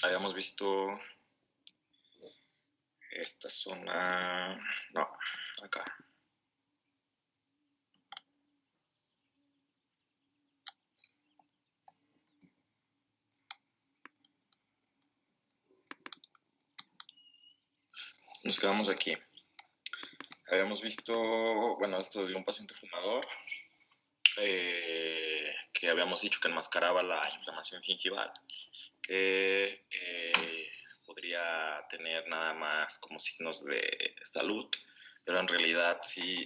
Habíamos visto esta zona, no, acá. Nos quedamos aquí. Habíamos visto, bueno, esto de un paciente fumador, que habíamos dicho que enmascaraba la inflamación gingival, que podría tener nada más como signos de salud, pero en realidad sí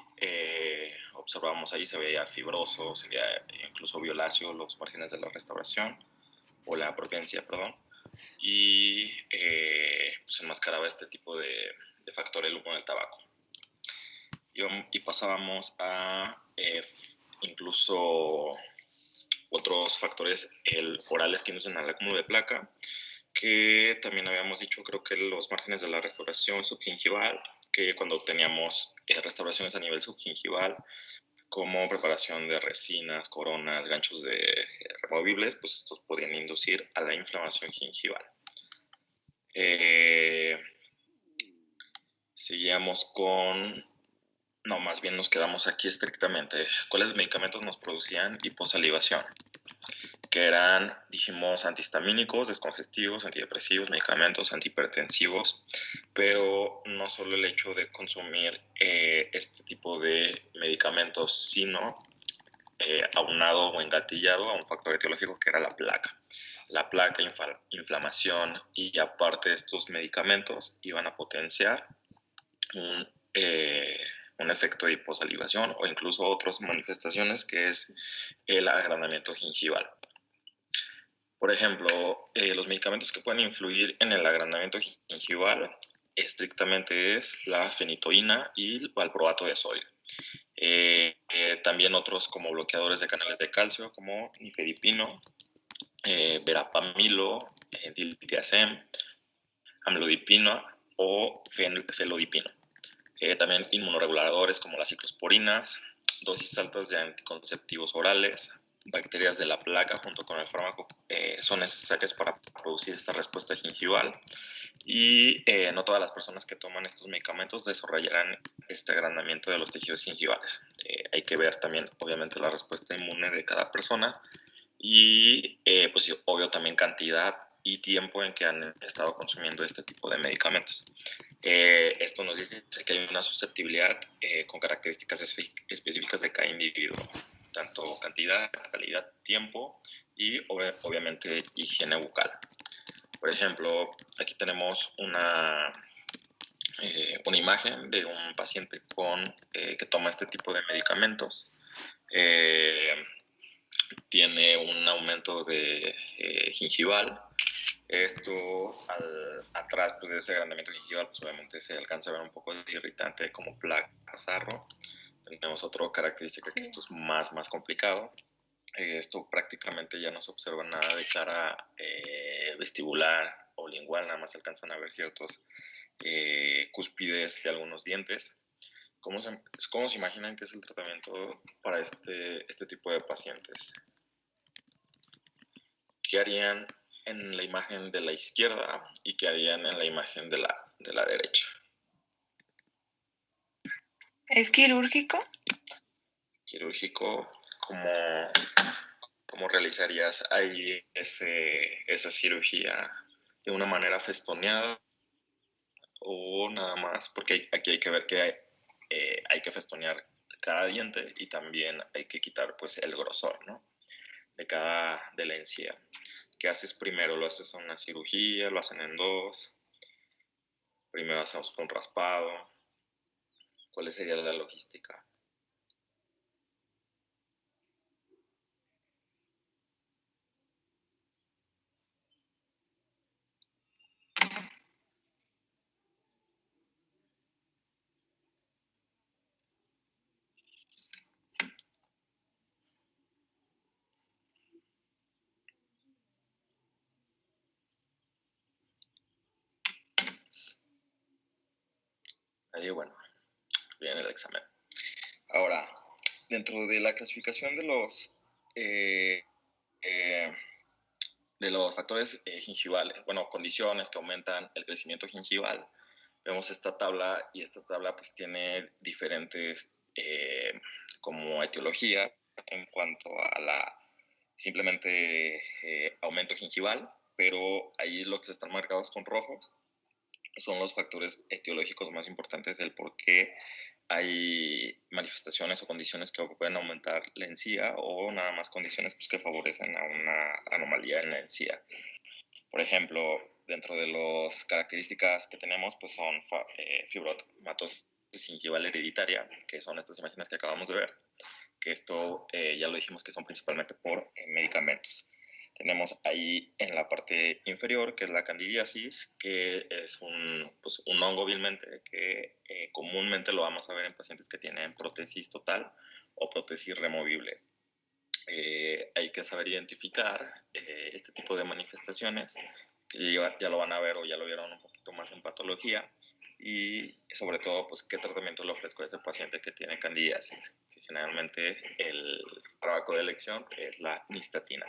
observamos ahí, se veía fibroso, se veía incluso violáceo los márgenes de la restauración, o la providencia, perdón, y pues enmascaraba este tipo de factor, el humo del tabaco. Y pasábamos a incluso otros factores orales que inducen al acúmulo de placa, que también habíamos dicho, creo que los márgenes de la restauración subgingival, que cuando teníamos restauraciones a nivel subgingival, como preparación de resinas, coronas, ganchos removibles, pues estos podían inducir a la inflamación gingival. Seguíamos con... No, más bien nos quedamos aquí estrictamente. ¿Cuáles medicamentos nos producían hiposalivación? Que eran, dijimos, antihistamínicos, descongestivos, antidepresivos, medicamentos, antihipertensivos, pero no solo el hecho de consumir este tipo de medicamentos, sino aunado o engatillado a un factor etiológico que era la placa. La placa, inflamación y aparte estos medicamentos iban a potenciar un efecto de hiposalivación o incluso otras manifestaciones que es el agrandamiento gingival. Por ejemplo, los medicamentos que pueden influir en el agrandamiento gingival estrictamente es la fenitoína y el valproato de sodio. También otros como bloqueadores de canales de calcio como nifedipino, verapamilo, diltiazem, amlodipino o felodipino. También inmunoreguladores como las ciclosporinas, dosis altas de anticonceptivos orales, bacterias de la placa junto con el fármaco son necesarias para producir esta respuesta gingival y no todas las personas que toman estos medicamentos desarrollarán este agrandamiento de los tejidos gingivales. Hay que ver también obviamente la respuesta inmune de cada persona y pues obvio también cantidad y tiempo en que han estado consumiendo este tipo de medicamentos. Esto nos dice que hay una susceptibilidad con características específicas de cada individuo, tanto cantidad, calidad, tiempo y obviamente higiene bucal. Por ejemplo, aquí tenemos una imagen de un paciente que toma este tipo de medicamentos. Tiene un aumento de gingival. Esto atrás pues, de ese agrandamiento gingival, pues obviamente se alcanza a ver un poco de irritante como placa, sarro. Tenemos otra característica que esto es más complicado. Esto prácticamente ya no se observa nada de cara vestibular o lingual, nada más se alcanzan a ver ciertos cúspides de algunos dientes. ¿Cómo se imaginan que es el tratamiento para este tipo de pacientes? ¿Qué harían en la imagen de la izquierda y qué harían en la imagen de la derecha? ¿Es quirúrgico? Quirúrgico, ¿cómo realizarías ahí esa cirugía? ¿De una manera festoneada o nada más? Porque aquí hay que ver que hay que festonear cada diente y también hay que quitar pues el grosor, ¿no? De la encía. ¿Qué haces primero? ¿Lo haces en una cirugía? ¿Lo hacen en dos? Primero hacemos un raspado. ¿Cuál sería la logística? Ahí, bueno, viene el examen. Ahora, dentro de la clasificación de los de los factores gingivales, bueno, condiciones que aumentan el crecimiento gingival, vemos esta tabla y esta tabla pues tiene diferentes como etiología en cuanto a la simplemente aumento gingival, pero ahí lo que se están marcados con rojos son los factores etiológicos más importantes del por qué hay manifestaciones o condiciones que pueden aumentar la encía o nada más condiciones pues, que favorecen a una anomalía en la encía. Por ejemplo, dentro de las características que tenemos pues son fibromatosis gingival hereditaria, que son estas imágenes que acabamos de ver, que esto ya lo dijimos que son principalmente por medicamentos. Tenemos ahí en la parte inferior, que es la candidiasis, que es pues, un hongo vilmente que comúnmente lo vamos a ver en pacientes que tienen prótesis total o prótesis removible. Hay que saber identificar este tipo de manifestaciones, que ya lo van a ver o ya lo vieron un poquito más en patología, y sobre todo, pues, qué tratamiento le ofrezco a ese paciente que tiene candidiasis, que generalmente el fármaco de elección es la nistatina.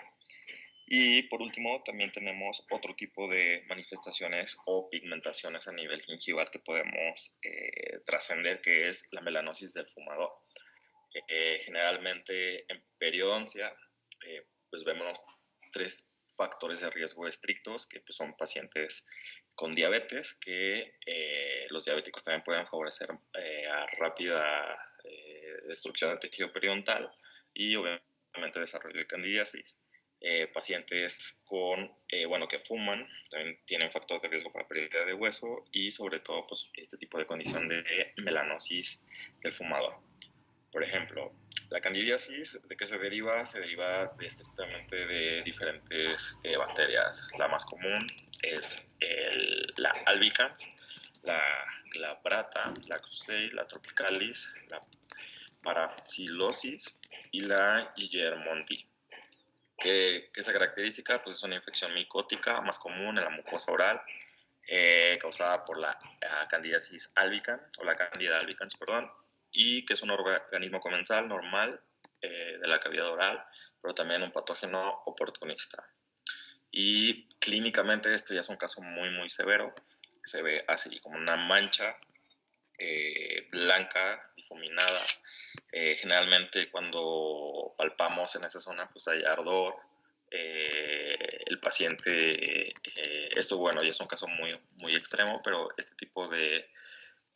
Y por último, también tenemos otro tipo de manifestaciones o pigmentaciones a nivel gingival que podemos trascender, que es la melanosis del fumador. Generalmente en periodoncia, pues vemos 3 factores de riesgo estrictos, que pues, son pacientes con diabetes, que los diabéticos también pueden favorecer a rápida destrucción del tejido periodontal y obviamente desarrollo de candidiasis. Pacientes que fuman también tienen factor de riesgo para pérdida de hueso y sobre todo pues, este tipo de condición de melanosis del fumador. Por ejemplo, la candidiasis, ¿de qué se deriva? Se deriva estrictamente de diferentes bacterias. La más común es la albicans, la brata, la Crusei, la tropicalis, la parapsilosis y la Guillermonti. ¿Qué es esa característica? Pues es una infección micótica más común en la mucosa oral, causada por la candidiasis albicans, o la candida albicans, perdón, y que es un organismo comensal normal de la cavidad oral, pero también un patógeno oportunista. Y clínicamente esto ya es un caso muy, muy severo. Se ve así como una mancha blanca, difuminada. Generalmente cuando palpamos en esa zona pues hay ardor. El paciente, esto bueno, ya es un caso muy, muy extremo, pero este tipo de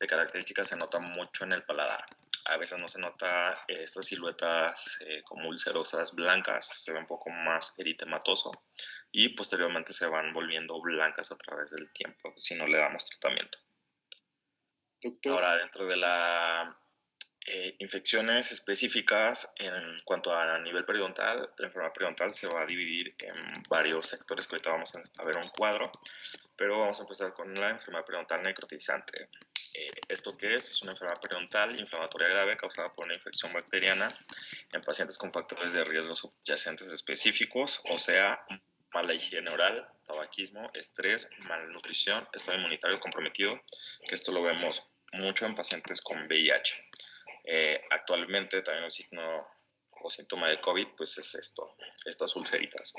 características se nota mucho en el paladar. A veces no se nota estas siluetas como ulcerosas blancas, se ve un poco más eritematoso y posteriormente se van volviendo blancas a través del tiempo si no le damos tratamiento. Doctor. Ahora, dentro de las infecciones específicas en cuanto a nivel periodontal, la enfermedad periodontal se va a dividir en varios sectores que ahorita vamos a ver un cuadro, pero vamos a empezar con la enfermedad periodontal necrotizante. ¿Esto qué es? Es una enfermedad periodontal inflamatoria grave causada por una infección bacteriana en pacientes con factores de riesgo subyacentes específicos, o sea, mala higiene oral, tabaquismo, estrés, malnutrición, estado inmunitario comprometido, que esto lo vemos mucho en pacientes con VIH. Actualmente también un signo o síntoma de COVID pues es estas ulceritas.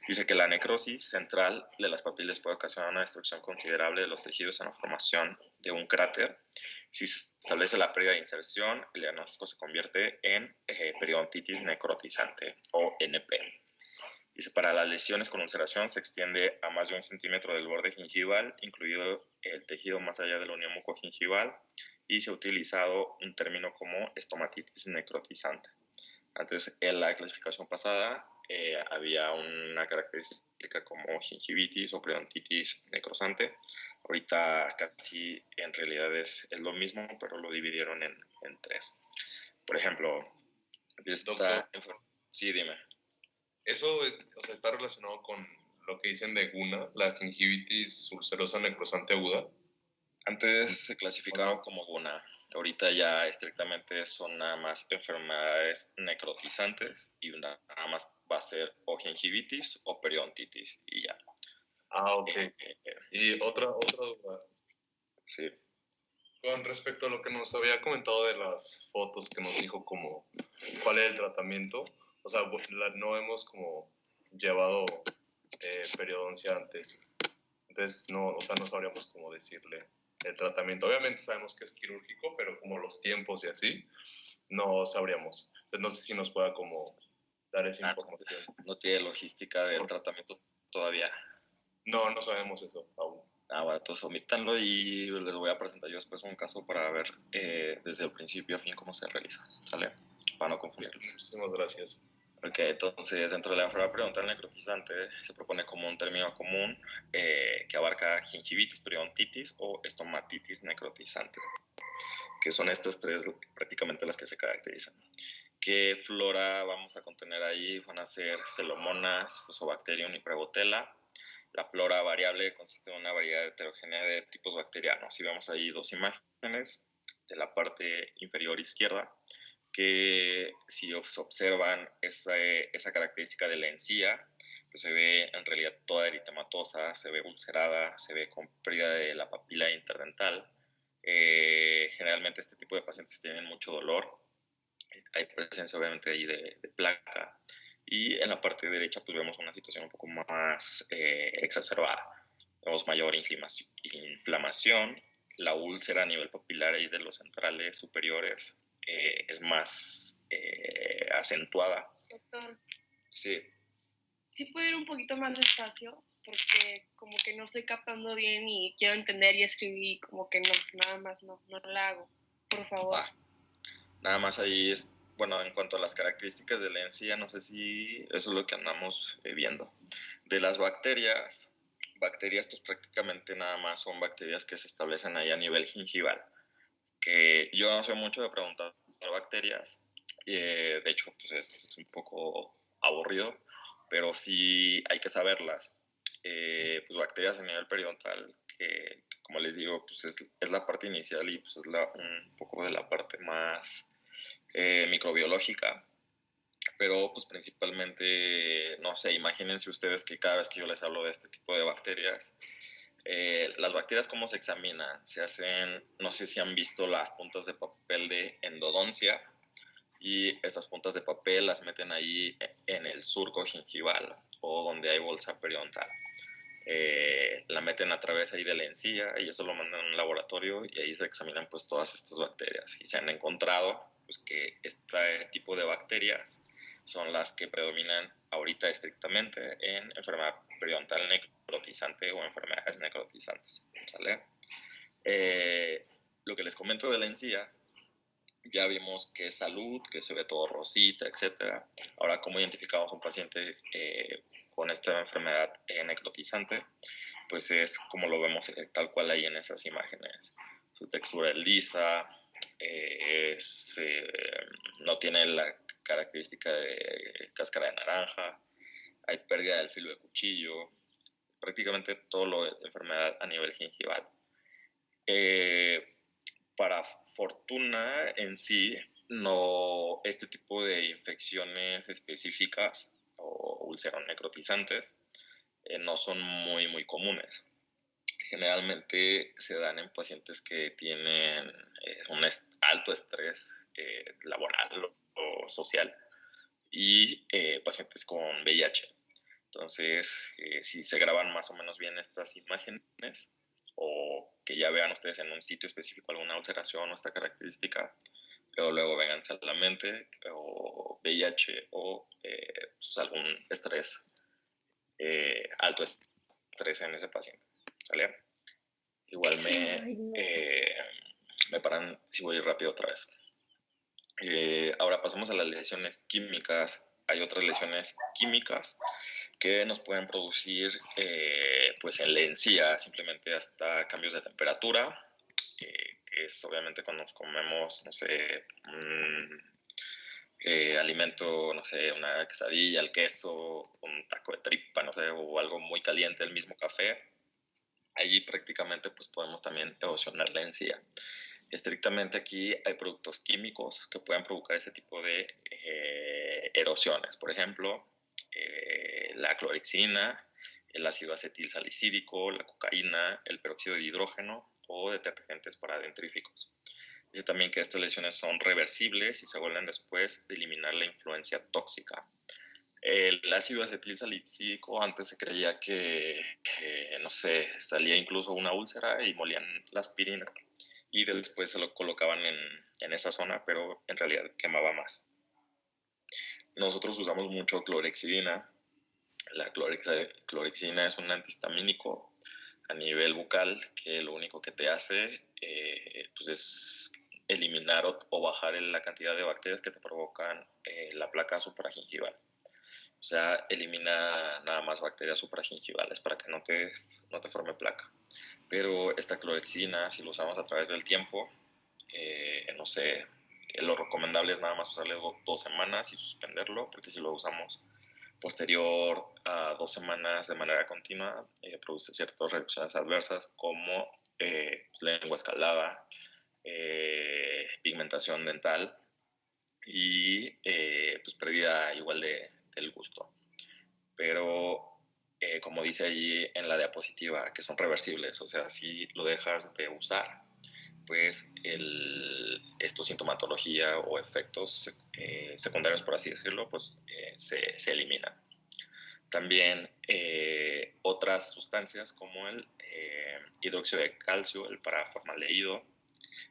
Dice que la necrosis central de las papilas puede ocasionar una destrucción considerable de los tejidos en la formación de un cráter. Si se establece la pérdida de inserción, el diagnóstico se convierte en periodontitis necrotizante o NP. Dice, para las lesiones con ulceración se extiende a más de 1 centímetro del borde gingival, incluido el tejido más allá de la unión mucogingival, y se ha utilizado un término como estomatitis necrotizante. Antes, en la clasificación pasada, había una característica como gingivitis o periodontitis necrosante. Ahorita casi en realidad es lo mismo, pero lo dividieron en 3. Por ejemplo, sí, dime. Eso está relacionado con lo que dicen de GUNA, la gingivitis ulcerosa necrosante aguda. Antes se clasificaban como GUNA. Ahorita ya estrictamente son nada más enfermedades necrotizantes y nada más va a ser o gingivitis o periodontitis y ya. Ah, ok. Y otra duda. Sí. Con respecto a lo que nos había comentado de las fotos que nos dijo como cuál es el tratamiento, o sea, no hemos como llevado periodoncia antes. Entonces, no sabríamos cómo decirle el tratamiento. Obviamente sabemos que es quirúrgico, pero como los tiempos y así, no sabríamos. Entonces, no sé si nos pueda como dar esa información. No tiene logística del tratamiento todavía. No sabemos eso aún. Bueno, entonces omítanlo y les voy a presentar yo después un caso para ver desde el principio a fin cómo se realiza, ¿sale? Para no confundirlos. Muchísimas gracias. Ok, entonces dentro de la enfermedad periodontal necrotizante se propone como un término común que abarca gingivitis, periodontitis o estomatitis necrotizante, que son estas tres prácticamente las que se caracterizan. ¿Qué flora vamos a contener ahí? Van a ser Celomonas, Fusobacterium y Prebotella. La flora variable consiste en una variedad heterogénea de tipos bacterianos. Y vemos ahí dos imágenes de la parte inferior izquierda, que si observan esa característica de la encía, pues se ve en realidad toda eritematosa, se ve ulcerada, se ve con pérdida de la papila interdental. Generalmente este tipo de pacientes tienen mucho dolor. Hay presencia obviamente ahí de placa. Y en la parte derecha pues vemos una situación un poco más exacerbada. Vemos mayor inflamación, la úlcera a nivel papilar ahí de los centrales superiores es más acentuada. Doctor, Sí. ¿sí puede ir un poquito más despacio? Porque como que no estoy captando bien y quiero entender y escribir, como que no, nada más no la hago. Por favor. Nada más ahí es, bueno, en cuanto a las características de la encía, no sé si eso es lo que andamos viendo. De las bacterias pues prácticamente nada más son bacterias que se establecen ahí a nivel gingival, que yo no sé mucho de preguntar bacterias, de hecho pues es un poco aburrido, pero sí hay que saberlas. Pues bacterias a nivel periodontal, que como les digo, pues es la parte inicial y pues es un poco de la parte más microbiológica, pero pues principalmente, no sé, imagínense ustedes que cada vez que yo les hablo de este tipo de bacterias, las bacterias cómo se examinan, se hacen, no sé si han visto las puntas de papel de endodoncia, y estas puntas de papel las meten ahí en el surco gingival o donde hay bolsa periodontal. La meten a través ahí de la encía y eso lo mandan a un laboratorio y ahí se examinan pues todas estas bacterias y se han encontrado pues que este tipo de bacterias son las que predominan ahorita estrictamente en enfermedad periodontal necrotizante o enfermedades necrotizantes, ¿sale? Lo que les comento de la encía, ya vimos que es salud, que se ve todo rosita, etc. Ahora, ¿cómo identificamos a un paciente con esta enfermedad necrotizante? Pues es como lo vemos tal cual ahí en esas imágenes. Su textura es lisa, no tiene la característica de cáscara de naranja, hay pérdida del filo de cuchillo, prácticamente todo lo de enfermedad a nivel gingival. Para fortuna en sí, no, este tipo de infecciones específicas o ulceronecrotizantes no son muy comunes. Generalmente se dan en pacientes que tienen un alto estrés laboral o social y pacientes con VIH. Entonces, si se graban más o menos bien estas imágenes o que ya vean ustedes en un sitio específico alguna alteración o esta característica, luego vengan a la mente o VIH o pues algún estrés, alto estrés en ese paciente, ¿sale? Igual me paran si voy rápido otra vez. Ahora pasamos a las lesiones químicas. Hay otras lesiones químicas que nos pueden producir pues en la encía simplemente hasta cambios de temperatura, que es obviamente cuando nos comemos, no sé, alimento, no sé, una quesadilla, el queso, un taco de tripa, no sé, o algo muy caliente, el mismo café. Allí prácticamente pues podemos también erosionar la encía. Estrictamente aquí hay productos químicos que pueden provocar ese tipo de erosiones. Por ejemplo, la clorexina, el ácido acetil salicílico, la cocaína, el peróxido de hidrógeno o detergentes para dentríficos. Dice también que estas lesiones son reversibles y se vuelven después de eliminar la influencia tóxica. El ácido acetil salicílico antes se creía que, no sé, salía incluso una úlcera y molían la aspirina y después se lo colocaban en esa zona, pero en realidad quemaba más. Nosotros usamos mucho clorexidina. La clorexidina es un antihistamínico a nivel bucal que lo único que te hace pues es eliminar o bajar la cantidad de bacterias que te provocan la placa supragingival. O sea, elimina nada más bacterias supragingivales para que no te forme placa. Pero esta clorexidina, si lo usamos a través del tiempo, no sé, lo recomendable es nada más usarle 2 semanas y suspenderlo, porque si lo usamos posterior a 2 semanas de manera continua, produce ciertas reacciones adversas como lengua escalada, pigmentación dental y pues pérdida igual del gusto. Pero como dice allí en la diapositiva, que son reversibles, o sea, si lo dejas de usar, pues esta sintomatología o efectos secundarios, por así decirlo, pues se eliminan. También otras sustancias como el hidróxido de calcio, el paraformaldehído,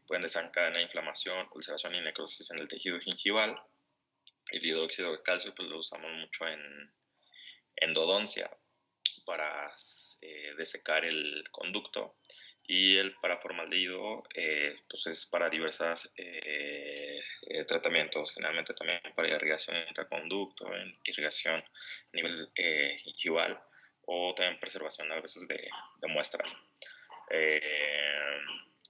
pueden desencadenar inflamación, ulceración y necrosis en el tejido gingival. El hidróxido de calcio pues lo usamos mucho en endodoncia para desecar el conducto, y el paraformaldehído pues es para diversos tratamientos, generalmente también para irrigación intraconducto, irrigación a nivel gingival o también preservación a veces de muestras.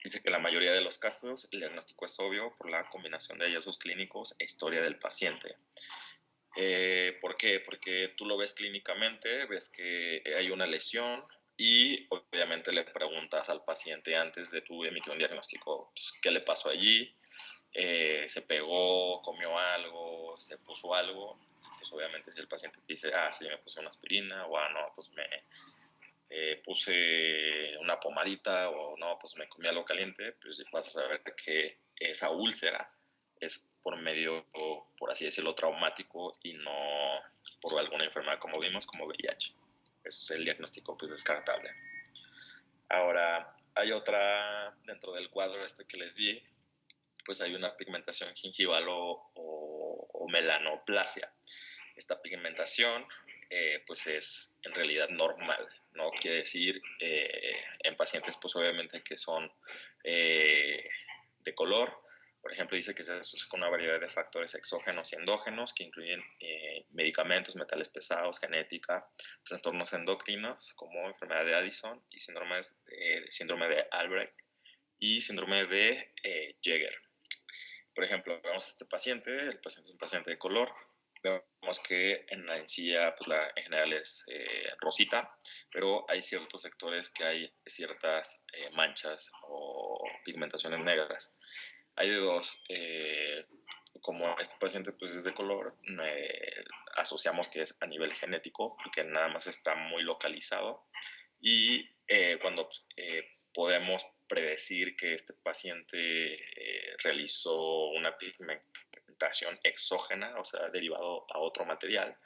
Dice que la mayoría de los casos el diagnóstico es obvio por la combinación de hallazgos clínicos e historia del paciente. ¿Por qué? Porque tú lo ves clínicamente, ves que hay una lesión y obviamente le preguntas al paciente antes de tú emitir un diagnóstico, pues, ¿qué le pasó allí? ¿Se pegó, comió algo, se puso algo? Pues obviamente si el paciente te dice, sí, me puse una aspirina, o no, pues me puse una pomadita, o no, pues me comí algo caliente, pues vas a saber que esa úlcera es por medio, por así decirlo, traumático y no por alguna enfermedad como vimos, como VIH. Ese es el diagnóstico pues descartable. Ahora, hay otra, dentro del cuadro que les di, pues hay una pigmentación gingival o melanoplasia. Esta pigmentación pues es en realidad normal, no quiere decir en pacientes pues obviamente que son de color. Por ejemplo, dice que se asocia con una variedad de factores exógenos y endógenos que incluyen medicamentos, metales pesados, genética, trastornos endocrinos como enfermedad de Addison y síndrome de Albrecht y síndrome de Jäger. Por ejemplo, vemos a este paciente, el paciente es un paciente de color, vemos que en la encía pues en general es rosita, pero hay ciertos sectores que hay ciertas manchas o pigmentaciones negras. Hay de dos, como este paciente pues es de color, asociamos que es a nivel genético, porque nada más está muy localizado, y cuando podemos predecir que este paciente realizó una pigmentación exógena, o sea, derivado a otro material,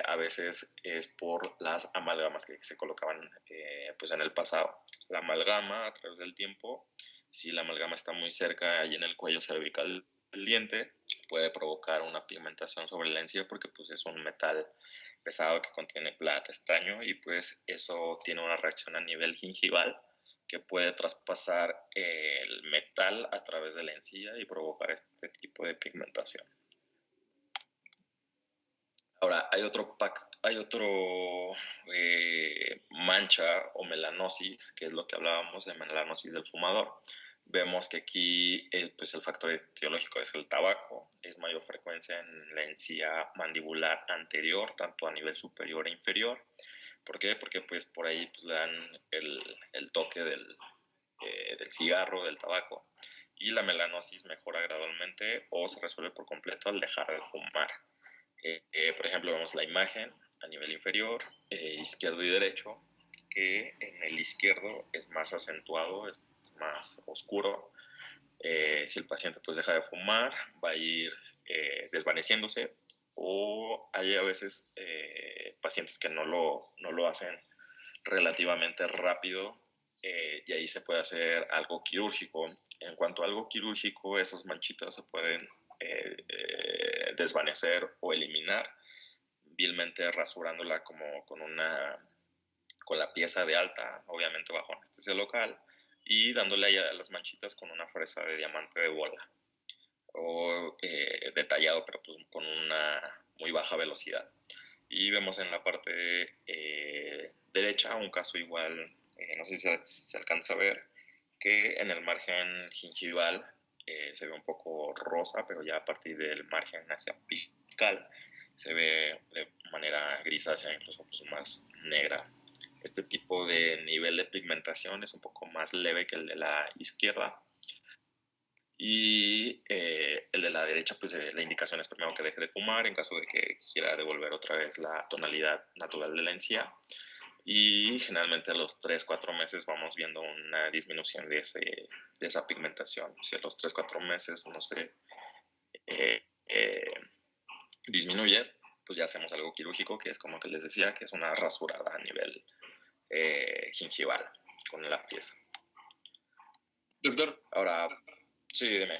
a veces es por las amalgamas que se colocaban pues en el pasado. La amalgama a través del tiempo, si la amalgama está muy cerca, allí en el cuello cervical del diente, puede provocar una pigmentación sobre la encía porque pues es un metal pesado que contiene plata, estaño, y pues eso tiene una reacción a nivel gingival que puede traspasar el metal a través de la encía y provocar este tipo de pigmentación. Ahora, hay otro mancha o melanosis, que es lo que hablábamos de melanosis del fumador. Vemos que aquí pues el factor etiológico es el tabaco, es mayor frecuencia en la encía mandibular anterior, tanto a nivel superior e inferior. ¿Por qué? Porque pues por ahí pues, le dan el toque del cigarro, del tabaco, y la melanosis mejora gradualmente o se resuelve por completo al dejar de fumar. Por ejemplo, vemos la imagen a nivel inferior, izquierdo y derecho, que en el izquierdo es más acentuado, es más oscuro. Si el paciente pues deja de fumar, va a ir desvaneciéndose o hay a veces pacientes que no lo hacen relativamente rápido y ahí se puede hacer algo quirúrgico. En cuanto a algo quirúrgico, esas manchitas se pueden desvanecer o eliminar, vilmente rasurándola como con la pieza de alta, obviamente bajo anestesia local, y dándole ahí a las manchitas con una fresa de diamante de bola o detallado, pero pues con una muy baja velocidad. Y vemos en la parte derecha un caso igual, no sé si se alcanza a ver, que en el margen gingival se ve un poco rosa, pero ya a partir del margen hacia apical se ve de manera grisácea, incluso pues más negra. Este tipo de nivel de pigmentación es un poco más leve que el de la izquierda. Y el de la derecha, pues la indicación es primero que deje de fumar en caso de que quiera devolver otra vez la tonalidad natural de la encía. Y generalmente a los 3-4 meses vamos viendo una disminución de esa pigmentación. Si a los 3-4 meses no se disminuye, pues ya hacemos algo quirúrgico, que es como que les decía, que es una rasurada a nivel gingival con la pieza. Doctor, Ahora, sí, dime.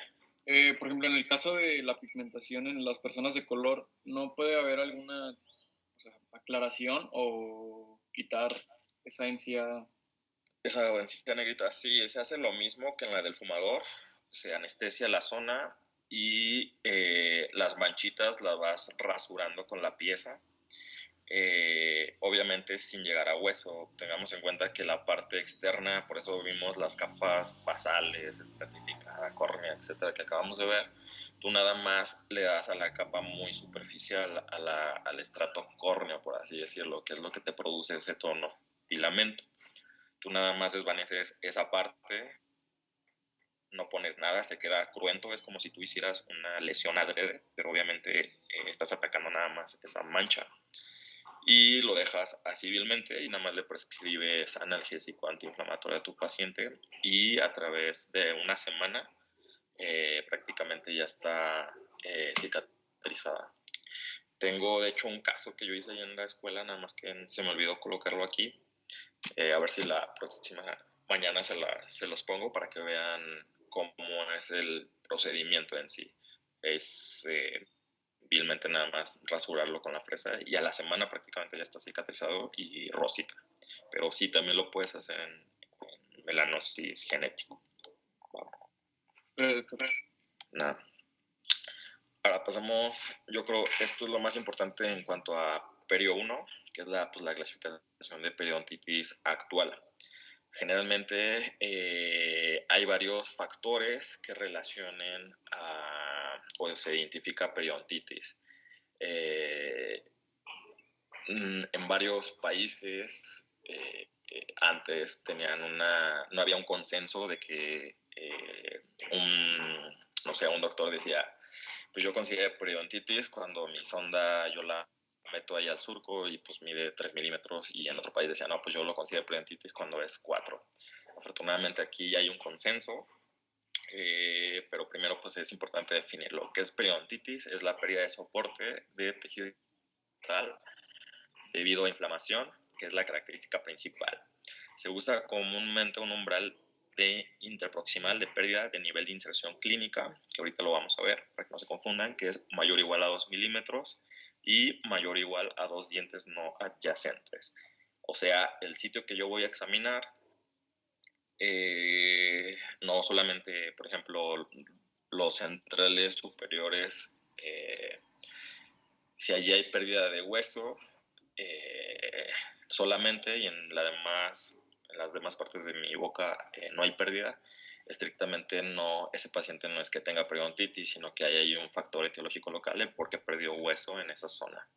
Por ejemplo, en el caso de la pigmentación en las personas de color, ¿no puede haber alguna aclaración o quitar esa encía? Esa encía negrita, sí, se hace lo mismo que en la del fumador. Se anestesia la zona y las manchitas las vas rasurando con la pieza. Obviamente sin llegar a hueso. Tengamos en cuenta que la parte externa, por eso vimos las capas basales, estratificada, córnea, etcétera, que acabamos de ver. Tú nada más le das a la capa muy superficial, al estrato córneo, por así decirlo, que es lo que te produce ese tono filamento. Tú nada más desvaneces esa parte, no pones nada, se queda cruento, es como si tú hicieras una lesión adrede, pero obviamente estás atacando nada más esa mancha. Y lo dejas así vilmente y nada más le prescribes analgésico antiinflamatorio a tu paciente y a través de una semana prácticamente ya está cicatrizada. Tengo de hecho un caso que yo hice ahí en la escuela, nada más que se me olvidó colocarlo aquí. A ver si la próxima mañana se los pongo para que vean cómo es el procedimiento en sí. Es vilmente nada más rasurarlo con la fresa y a la semana prácticamente ya está cicatrizado y rosita. Pero sí, también lo puedes hacer en melanosis genético. Nada. Ahora pasamos, yo creo, esto es lo más importante en cuanto a perio 1, que es pues, la clasificación de periodontitis actual. Generalmente hay varios factores que relacionen o se identifica periodontitis. En varios países antes no había un consenso de que un doctor decía, pues yo considero periodontitis cuando mi sonda yo la meto ahí al surco y pues mide 3 milímetros y en otro país decía, no, pues yo lo considero periodontitis cuando es 4. Afortunadamente aquí ya hay un consenso, pero primero pues es importante definir lo que es periodontitis. Es la pérdida de soporte de tejido dental debido a inflamación, que es la característica principal. Se usa comúnmente un umbral interproximal de pérdida de nivel de inserción clínica, que ahorita lo vamos a ver para que no se confundan, que es mayor o igual a 2 milímetros y mayor o igual a 2 dientes no adyacentes. O sea, el sitio que yo voy a examinar, no solamente, por ejemplo, los centrales superiores, si allí hay pérdida de hueso, solamente, y en las demás partes de mi boca no hay pérdida, estrictamente no, ese paciente no es que tenga periodontitis, sino que hay un factor etiológico local de por qué perdió hueso en esa zona.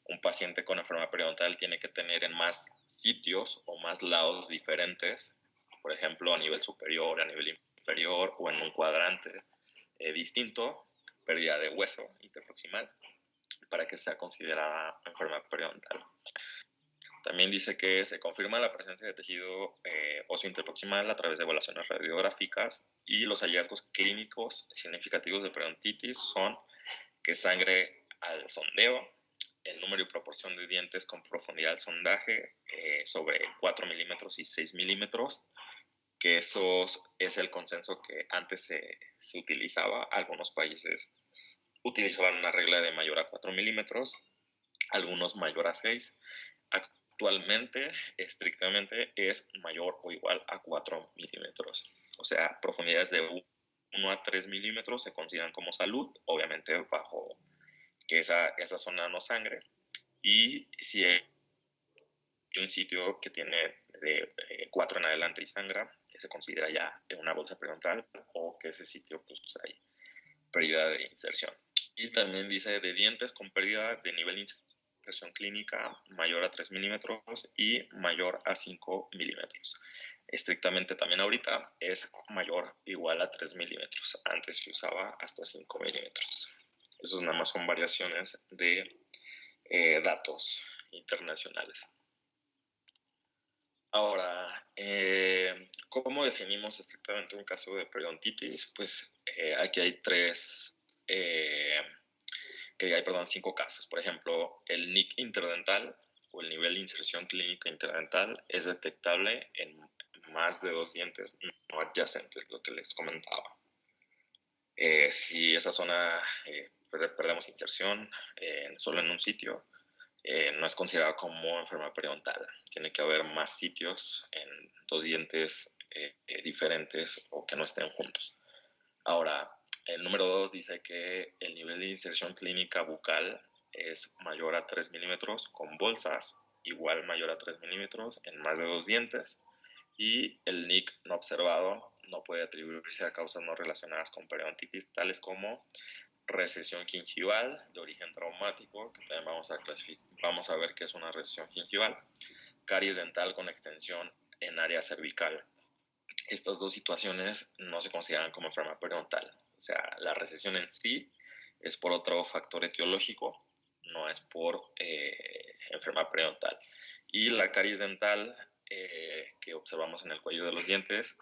Un paciente con enfermedad periodontal tiene que tener en más sitios o más lados diferentes, por ejemplo, a nivel superior, a nivel inferior o en un cuadrante distinto, pérdida de hueso interproximal, para que sea considerada enfermedad periodontal. También dice que se confirma la presencia de tejido óseo interproximal a través de evaluaciones radiográficas y los hallazgos clínicos significativos de periodontitis son que sangre al sondeo, el número y proporción de dientes con profundidad del sondaje sobre 4 milímetros y 6 milímetros, que eso es el consenso que antes se utilizaba. Algunos países utilizaban una regla de mayor a 4 milímetros, algunos mayor a 6. Actualmente, estrictamente, es mayor o igual a 4 milímetros. O sea, profundidades de 1 a 3 milímetros se consideran como salud, obviamente bajo que esa zona no sangre. Y si hay un sitio que tiene de 4 en adelante y sangra, se considera ya una bolsa periodontal, o que ese sitio pues hay pérdida de inserción. Y también dice de dientes con pérdida de nivel de inserción clínica mayor a 3 milímetros y mayor a 5 milímetros. Estrictamente también ahorita es mayor o igual a 3 milímetros. Antes se usaba hasta 5 milímetros. Esos nada más son variaciones de datos internacionales. Ahora, ¿cómo definimos estrictamente un caso de periodontitis? Pues aquí hay cinco casos. Por ejemplo, el NIC interdental o el nivel de inserción clínica interdental es detectable en más de 2 dientes no adyacentes, lo que les comentaba. Si esa zona perdemos inserción solo en un sitio, no es considerado como enfermedad periodontal. Tiene que haber más sitios en 2 dientes diferentes o que no estén juntos. Ahora, el número 2 dice que el nivel de inserción clínica bucal es mayor a 3 milímetros con bolsas, igual mayor a 3 milímetros en más de 2 dientes, y el NIC no observado no puede atribuirse a causas no relacionadas con periodontitis, tales como recesión gingival de origen traumático, que también vamos a ver qué es una recesión gingival, caries dental con extensión en área cervical. Estas dos situaciones no se consideran como enfermedad periodontal. O sea, la recesión en sí es por otro factor etiológico, no es por enfermedad periodontal. Y la caries dental que observamos en el cuello de los dientes,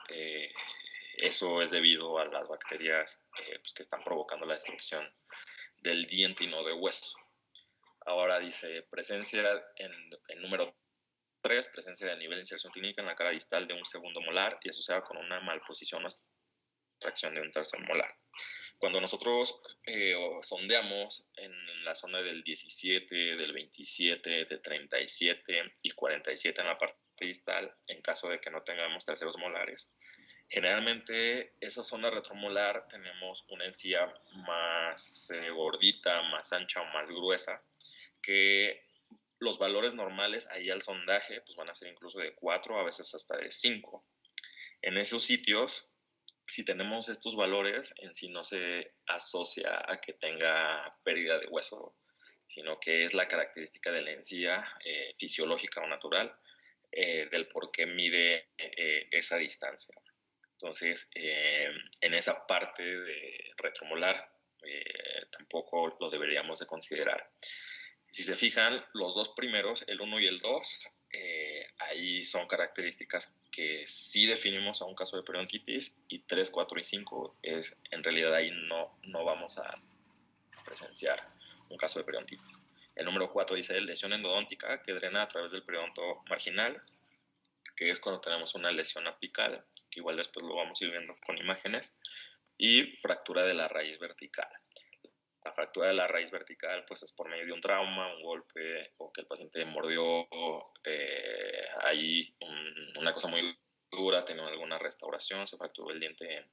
eso es debido a las bacterias pues que están provocando la destrucción del diente y no del hueso. Ahora dice presencia en número 3, presencia de nivel de inserción clínica en la cara distal de un segundo molar y asociada con una malposición o extracción de un tercer molar. Cuando nosotros sondeamos en la zona del 17, del 27, de 37 y 47 en la parte distal, en caso de que no tengamos terceros molares, generalmente esa zona retromolar tenemos una encía más gordita, más ancha o más gruesa, que los valores normales ahí al sondaje pues van a ser incluso de 4, a veces hasta de 5. En esos sitios, si tenemos estos valores, en sí no se asocia a que tenga pérdida de hueso, sino que es la característica de la encía fisiológica o natural del por qué mide esa distancia. Entonces, en esa parte de retromolar tampoco lo deberíamos de considerar. Si se fijan, los dos primeros, el 1 y el 2, ahí son características que sí definimos a un caso de periodontitis, y 3, 4 y 5 en realidad ahí no vamos a presenciar un caso de periodontitis. El número 4 dice lesión endodóntica que drena a través del periodonto marginal, que es cuando tenemos una lesión apical, que igual después lo vamos a ir viendo con imágenes, y fractura de la raíz vertical. La fractura de la raíz vertical pues es por medio de un trauma, un golpe, o que el paciente mordió ahí una cosa muy dura, tenía alguna restauración, se fracturó el diente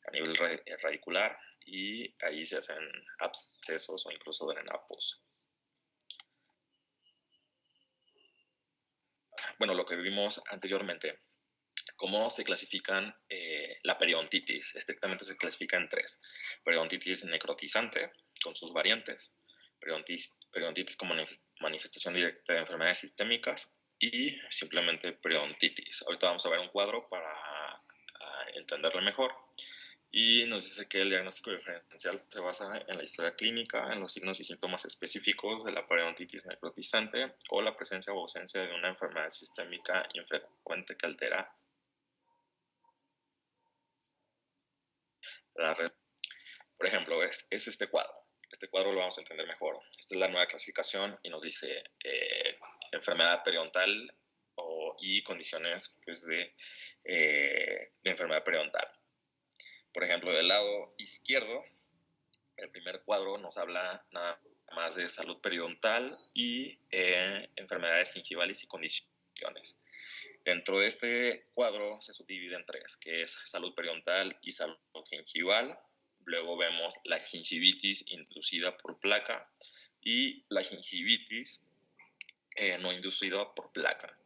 a nivel radicular, y ahí se hacen abscesos o incluso drenapos. Bueno, lo que vimos anteriormente, ¿cómo se clasifican la periodontitis? Estrictamente se clasifica en 3. Periodontitis necrotizante, con sus variantes, periodontitis como manifestación directa de enfermedades sistémicas, y simplemente periodontitis. Ahorita vamos a ver un cuadro para entenderlo mejor. Y nos dice que el diagnóstico diferencial se basa en la historia clínica, en los signos y síntomas específicos de la periodontitis necrotizante o la presencia o ausencia de una enfermedad sistémica infrecuente que altera la red. Por ejemplo, es este cuadro. este cuadro lo vamos a entender mejor. Esta es la nueva clasificación y nos dice enfermedad periodontal y condiciones pues, de enfermedad periodontal. Por ejemplo, del lado izquierdo, el primer cuadro nos habla nada más de salud periodontal y enfermedades gingivales y condiciones. Dentro de este cuadro se subdivide en tres, que es salud periodontal y salud gingival. Luego vemos la gingivitis inducida por placa y la gingivitis no inducida por placa.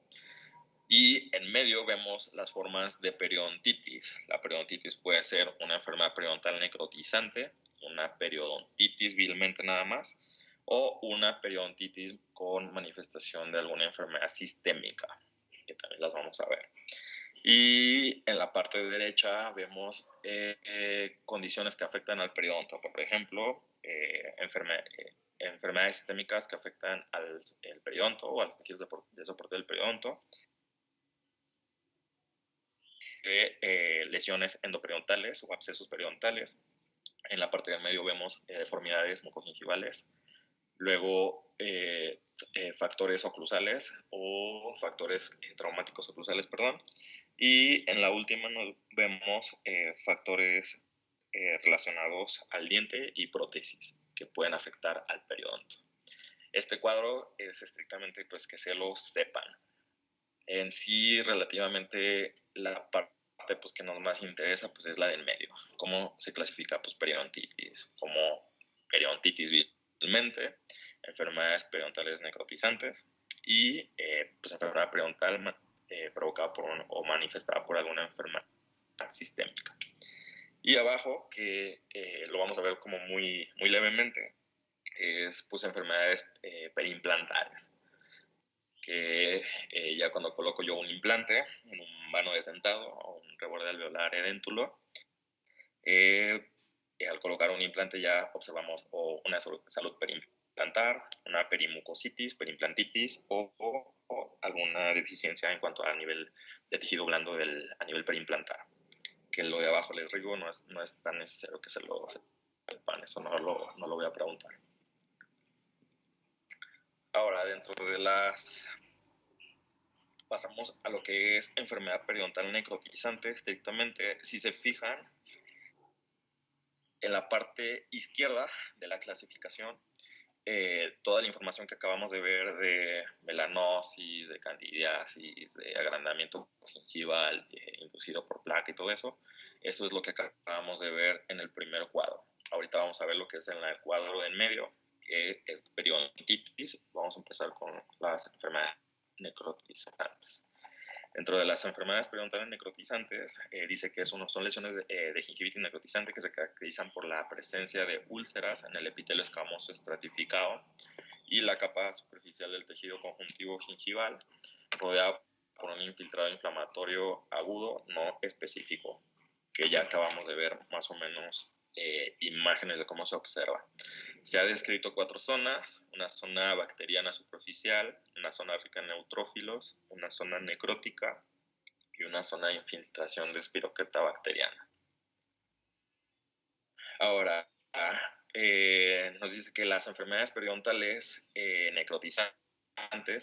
Y en medio vemos las formas de periodontitis. La periodontitis puede ser una enfermedad periodontal necrotizante, una periodontitis vilmente nada más, o una periodontitis con manifestación de alguna enfermedad sistémica, que también las vamos a ver. Y en la parte derecha vemos condiciones que afectan al periodonto, por ejemplo, enfermedades sistémicas que afectan al periodonto o a los tejidos de soporte del periodonto, lesiones endoperidontales o abscesos periodontales. En la parte del medio vemos deformidades mucogingivales. Luego, factores oclusales o factores traumáticos oclusales, perdón. Y en la última vemos factores relacionados al diente y prótesis que pueden afectar al periodonto. Este cuadro es estrictamente pues, que se lo sepan. En sí, relativamente, la parte pues, que nos más interesa pues, es la del medio. ¿Cómo se clasifica? Pues periodontitis, como periodontitis vilmente, enfermedades periodontales necrotizantes y pues, enfermedad periodontal provocada o manifestada por alguna enfermedad sistémica. Y abajo, que lo vamos a ver como muy, muy levemente, es pues, enfermedades periimplantales, que ya cuando coloco yo un implante en un vano desdentado o un reborde alveolar edéntulo, al colocar un implante ya observamos o una salud periimplantar, una perimucositis, perimplantitis o alguna deficiencia en cuanto a nivel de tejido blando a nivel periimplantar. Que lo de abajo les digo, no es tan necesario que se lo sepan, eso no lo voy a preguntar. Ahora, dentro de pasamos a lo que es enfermedad periodontal necrotizante estrictamente. Si se fijan, en la parte izquierda de la clasificación, toda la información que acabamos de ver de melanosis, de candidiasis, de agrandamiento gingival inducido por placa y todo eso es lo que acabamos de ver en el primer cuadro. Ahorita vamos a ver lo que es en el cuadro de en medio, que es periodontitis. Vamos a empezar con las enfermedades necrotizantes. Dentro de las enfermedades periodontales necrotizantes, dice que son lesiones de gingivitis necrotizante que se caracterizan por la presencia de úlceras en el epitelio escamoso estratificado y la capa superficial del tejido conjuntivo gingival, rodeado por un infiltrado inflamatorio agudo no específico, que ya acabamos de ver más o menos imágenes de cómo se observa. Se ha descrito 4 zonas: una zona bacteriana superficial, una zona rica en neutrófilos, una zona necrótica y una zona de infiltración de espiroqueta bacteriana. Ahora, nos dice que las enfermedades periodontales necrotizantes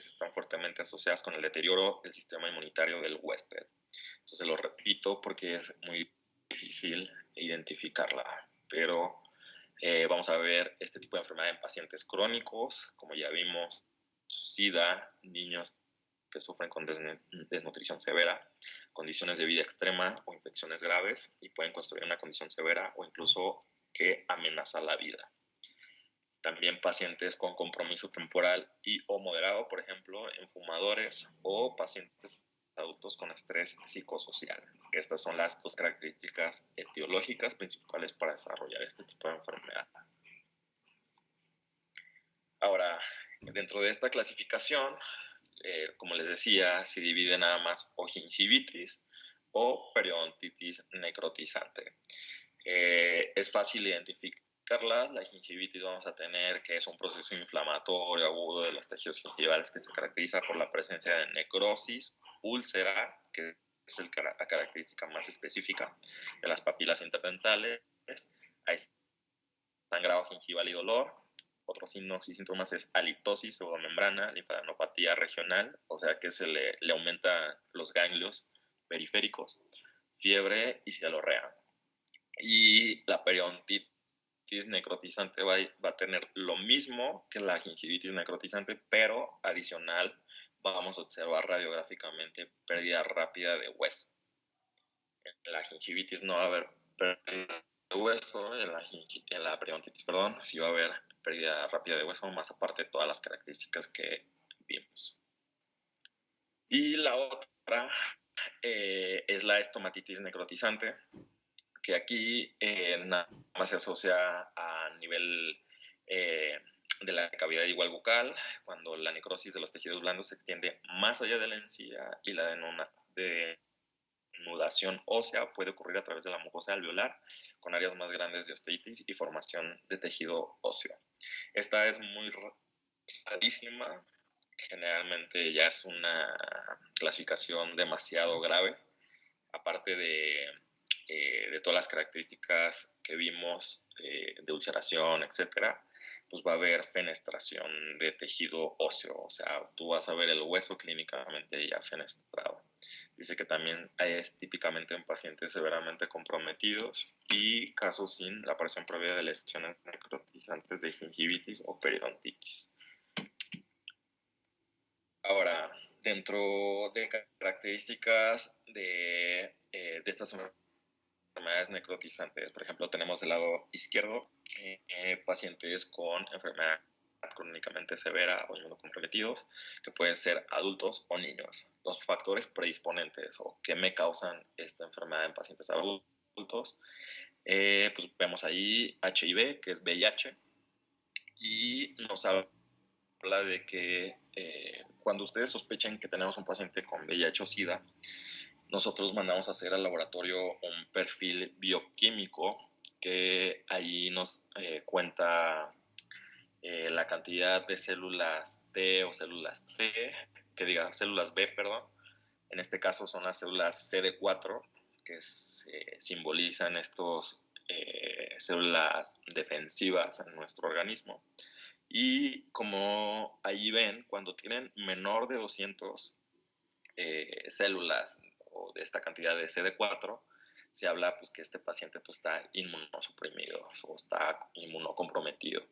están fuertemente asociadas con el deterioro del sistema inmunitario del huésped. Entonces lo repito porque es muy difícil identificarla, pero vamos a ver este tipo de enfermedad en pacientes crónicos, como ya vimos, SIDA, niños que sufren con desnutrición severa, condiciones de vida extrema o infecciones graves y pueden construir una condición severa o incluso que amenaza la vida. También pacientes con compromiso temporal y o moderado, por ejemplo, en fumadores o pacientes adultos con estrés psicosocial. Estas son las 2 características etiológicas principales para desarrollar este tipo de enfermedad. Ahora, dentro de esta clasificación, como les decía, se divide nada más o gingivitis o periodontitis necrotizante. Es fácil identificarlas. La gingivitis vamos a tener que es un proceso inflamatorio agudo de los tejidos gingivales que se caracteriza por la presencia de necrosis, úlcera, que es la característica más específica de las papilas interdentales. Ahí sangrado gingival y dolor. Otros signos y síntomas es halitosis o membrana, linfadenopatía regional, o sea que se le aumentan los ganglios periféricos, fiebre y cialorrea. Y la periodontitis necrotizante va a tener lo mismo que la gingivitis necrotizante, pero adicional vamos a observar radiográficamente pérdida rápida de hueso. En la gingivitis no va a haber pérdida de hueso, en la periodontitis, perdón, sí va a haber pérdida rápida de hueso, más aparte de todas las características que vimos. Y la otra es la estomatitis necrotizante, que aquí nada más se asocia a nivel de la cavidad igual bucal, cuando la necrosis de los tejidos blandos se extiende más allá de la encía y la denudación ósea puede ocurrir a través de la mucosa alveolar con áreas más grandes de osteoitis y formación de tejido óseo. Esta es muy rarísima, generalmente ya es una clasificación demasiado grave, aparte de todas las características que vimos de ulceración, etcétera, pues va a haber fenestración de tejido óseo, o sea, tú vas a ver el hueso clínicamente ya fenestrado. Dice que también es típicamente en pacientes severamente comprometidos y casos sin la aparición previa de lesiones necrotizantes de gingivitis o periodontitis. Ahora, dentro de características de estas enfermedades necrotizantes, por ejemplo, tenemos del lado izquierdo pacientes con enfermedad crónicamente severa o inmunocomprometidos, que pueden ser adultos o niños. Los factores predisponentes o que me causan esta enfermedad en pacientes adultos, pues vemos ahí HIV, que es VIH, y nos habla de que cuando ustedes sospechan que tenemos un paciente con VIH o SIDA, nosotros mandamos a hacer al laboratorio un perfil bioquímico que ahí nos cuenta la cantidad de células T o células T, que diga células B, perdón. En este caso son las células CD4, que simbolizan estos células defensivas en nuestro organismo. Y como ahí ven, cuando tienen menor de 200 células o de esta cantidad de CD4, se habla pues, que este paciente pues, está inmunosuprimido o está inmunocomprometido.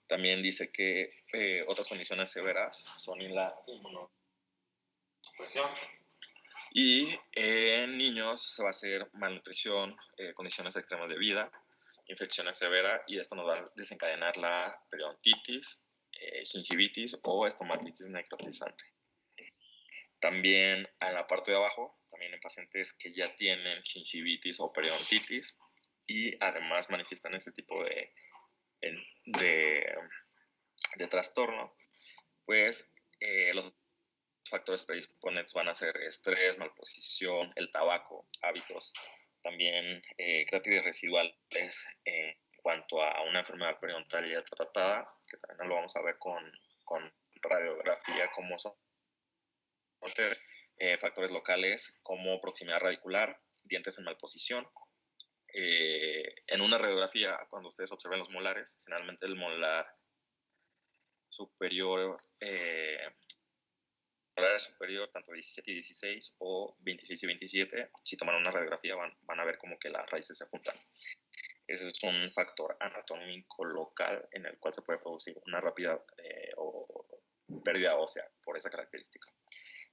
También dice que otras condiciones severas son la inmunosupresión. Y en niños se va a hacer malnutrición, condiciones extremas de vida, infecciones severas, y esto nos va a desencadenar la periodontitis, gingivitis o estomatitis necrotizante. También en la parte de abajo, también en pacientes que ya tienen gingivitis o periodontitis y además manifiestan este tipo de trastorno, pues los factores predisponentes van a ser estrés, malposición, el tabaco, hábitos, también cráteres residuales en cuanto a una enfermedad periodontal ya tratada, que también lo vamos a ver con radiografía, como son factores locales como proximidad radicular, dientes en malposición. En una radiografía, cuando ustedes observen los molares, generalmente el molar superior, molares superiores, tanto 17 y 16 o 26 y 27, si toman una radiografía van a ver como que las raíces se juntan. Ese es un factor anatómico local en el cual se puede producir una rápida o pérdida ósea por esa característica.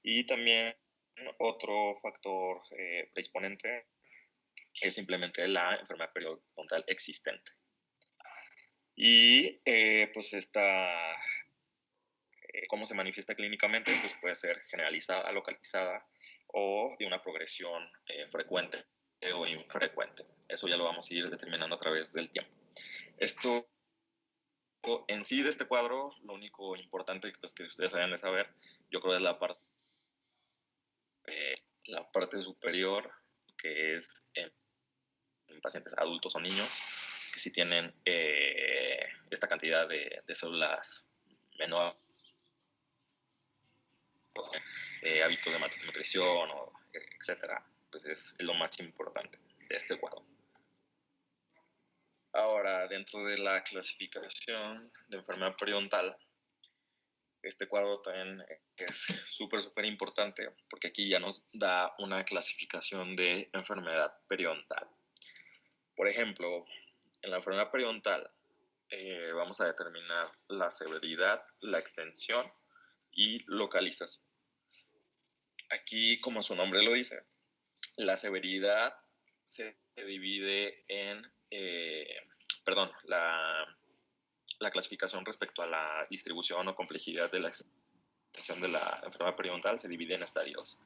Y también otro factor predisponente es simplemente la enfermedad periodontal existente. Y pues ¿cómo se manifiesta clínicamente? Pues puede ser generalizada, localizada o de una progresión frecuente o infrecuente. Eso ya lo vamos a ir determinando a través del tiempo. Esto en sí de este cuadro, lo único importante pues, que ustedes hayan de saber, yo creo es la parte superior, que es en pacientes adultos o niños, que sí tienen esta cantidad de células menor, hábitos de nutrición, etcétera, pues es lo más importante de este cuadro. Ahora, dentro de la clasificación de enfermedad periodontal, este cuadro también es súper importante porque aquí ya nos da una clasificación de enfermedad periodontal. Por ejemplo, en la enfermedad periodontal vamos a determinar la severidad, la extensión y localización. Aquí, como su nombre lo dice, la severidad se divide en, la clasificación respecto a la distribución o complejidad de la extensión de la enfermedad periodontal se divide en estadios.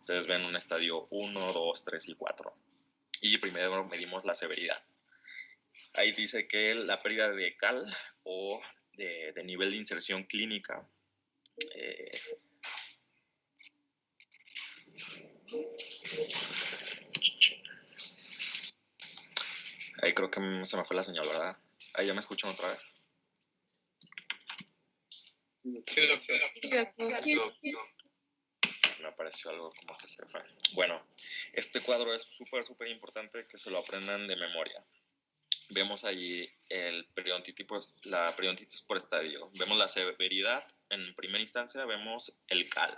Ustedes ven un estadio 1, 2, 3 y 4. Y primero medimos la severidad. Ahí dice que la pérdida de cal o de nivel de inserción clínica ahí creo que se me fue la señal, ¿verdad? Ahí ya me escuchan otra vez. Me apareció algo como que se fue. Bueno, este cuadro es súper importante que se lo aprendan de memoria. Vemos ahí la periodontitis por estadio. Vemos la severidad. En primera instancia vemos el CAL.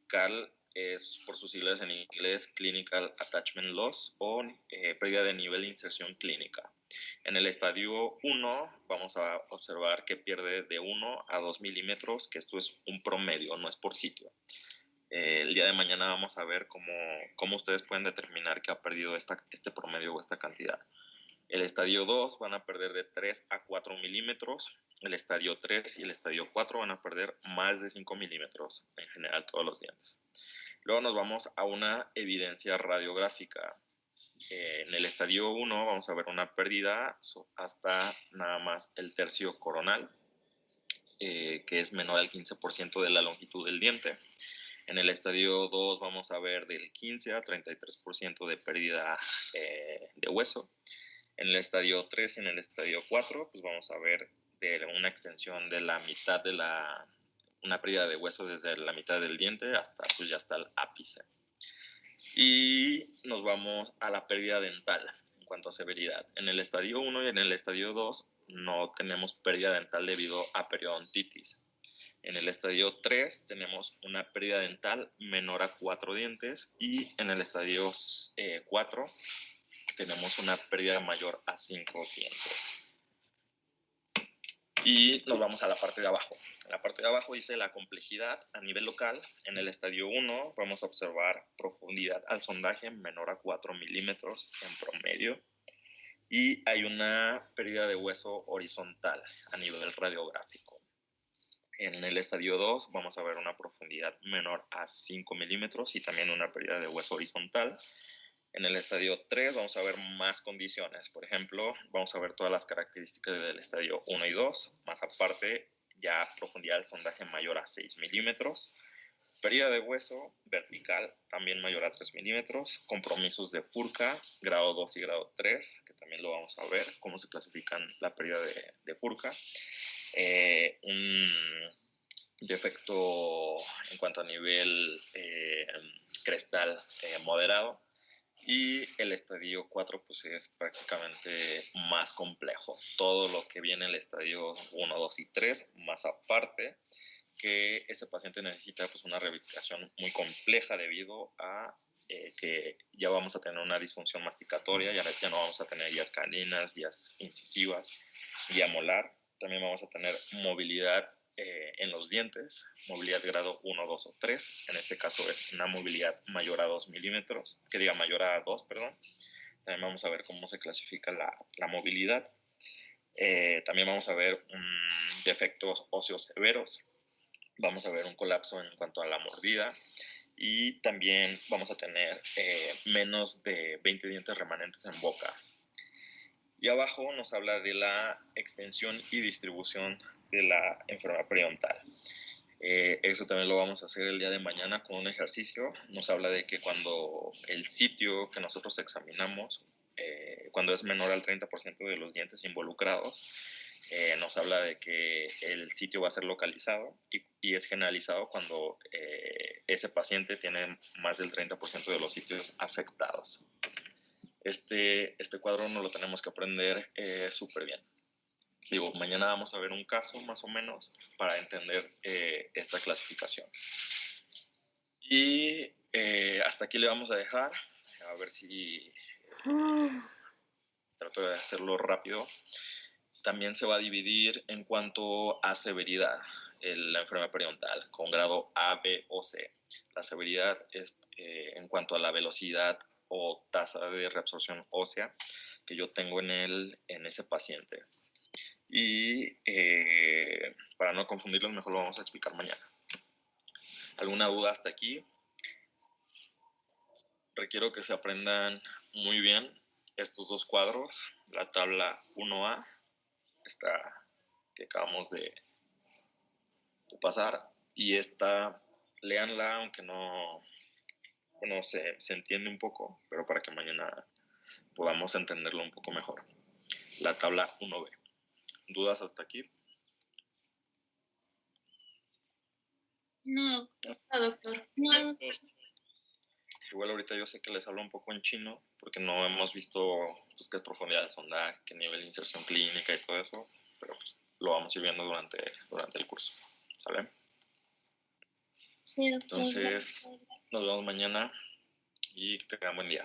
CAL es, por sus siglas en inglés, Clinical Attachment Loss o pérdida de nivel de inserción clínica. En el estadio 1 vamos a observar que pierde de 1 a 2 milímetros, que esto es un promedio, no es por sitio. El día de mañana vamos a ver cómo ustedes pueden determinar que ha perdido este promedio o esta cantidad. El estadio 2 van a perder de 3 a 4 milímetros. El estadio 3 y el estadio 4 van a perder más de 5 milímetros, en general todos los dientes. Luego nos vamos a una evidencia radiográfica. En el estadio 1 vamos a ver una pérdida hasta nada más el tercio coronal, que es menor al 15% de la longitud del diente. En el estadio 2 vamos a ver del 15 a 33% de pérdida de hueso. En el estadio 3 y en el estadio 4, pues vamos a ver de una extensión de la mitad de una pérdida de hueso desde la mitad del diente hasta pues ya hasta el ápice. Y nos vamos a la pérdida dental en cuanto a severidad. En el estadio 1 y en el estadio 2 no tenemos pérdida dental debido a periodontitis. En el estadio 3 tenemos una pérdida dental menor a 4 dientes y en el estadio 4 tenemos una pérdida mayor a 5 dientes. Y nos vamos a la parte de abajo. En la parte de abajo dice la complejidad a nivel local. En el estadio 1 vamos a observar profundidad al sondaje menor a 4 milímetros en promedio. Y hay una pérdida de hueso horizontal a nivel radiográfico. En el estadio 2 vamos a ver una profundidad menor a 5 milímetros y también una pérdida de hueso horizontal. En el estadio 3 vamos a ver más condiciones. Por ejemplo, vamos a ver todas las características del estadio 1 y 2, más aparte ya profundidad del sondaje mayor a 6 milímetros, pérdida de hueso vertical también mayor a 3 milímetros, compromisos de Furca, grado 2 y grado 3, que también lo vamos a ver, cómo se clasifican la pérdida de Furca, un defecto en cuanto a nivel crestal moderado. Y el estadio 4 pues es prácticamente más complejo. Todo lo que viene en el estadio 1, 2 y 3, más aparte que ese paciente necesita pues una rehabilitación muy compleja debido a que ya vamos a tener una disfunción masticatoria, ya no vamos a tener guías caninas, guías incisivas, guía molar. También vamos a tener movilidad en los dientes, movilidad grado 1, 2 o 3. En este caso es una movilidad mayor a 2 milímetros, mayor a 2, perdón. También vamos a ver cómo se clasifica la movilidad. También vamos a ver defectos óseos severos. Vamos a ver un colapso en cuanto a la mordida. Y también vamos a tener menos de 20 dientes remanentes en boca. Y abajo nos habla de la extensión y distribución de la enfermedad periodontal. Eso también lo vamos a hacer el día de mañana con un ejercicio. Nos habla de que cuando el sitio que nosotros examinamos, cuando es menor al 30% de los dientes involucrados, nos habla de que el sitio va a ser localizado y es generalizado cuando ese paciente tiene más del 30% de los sitios afectados. Este cuadro no lo tenemos que aprender súper bien. Digo, mañana vamos a ver un caso más o menos para entender esta clasificación. Y hasta aquí le vamos a dejar, a ver si trato de hacerlo rápido. También se va a dividir en cuanto a severidad la enfermedad periodontal con grado A, B o C. La severidad es en cuanto a la velocidad o tasa de reabsorción ósea que yo tengo en ese paciente. Y para no confundirlos, mejor lo vamos a explicar mañana. ¿Alguna duda hasta aquí? Requiero que se aprendan muy bien estos dos cuadros, la tabla 1A, esta que acabamos de pasar, y esta, léanla, aunque no, bueno, se entiende un poco, pero para que mañana podamos entenderlo un poco mejor. La tabla 1B. ¿Dudas hasta aquí? No, doctor. No. Igual ahorita yo sé que les hablo un poco en chino, porque no hemos visto pues, qué es profundidad del sondaje, qué nivel de inserción clínica y todo eso, pero pues, lo vamos a ir viendo durante el curso, ¿sale? Sí, doctor. Entonces, nos vemos mañana y que tengan buen día.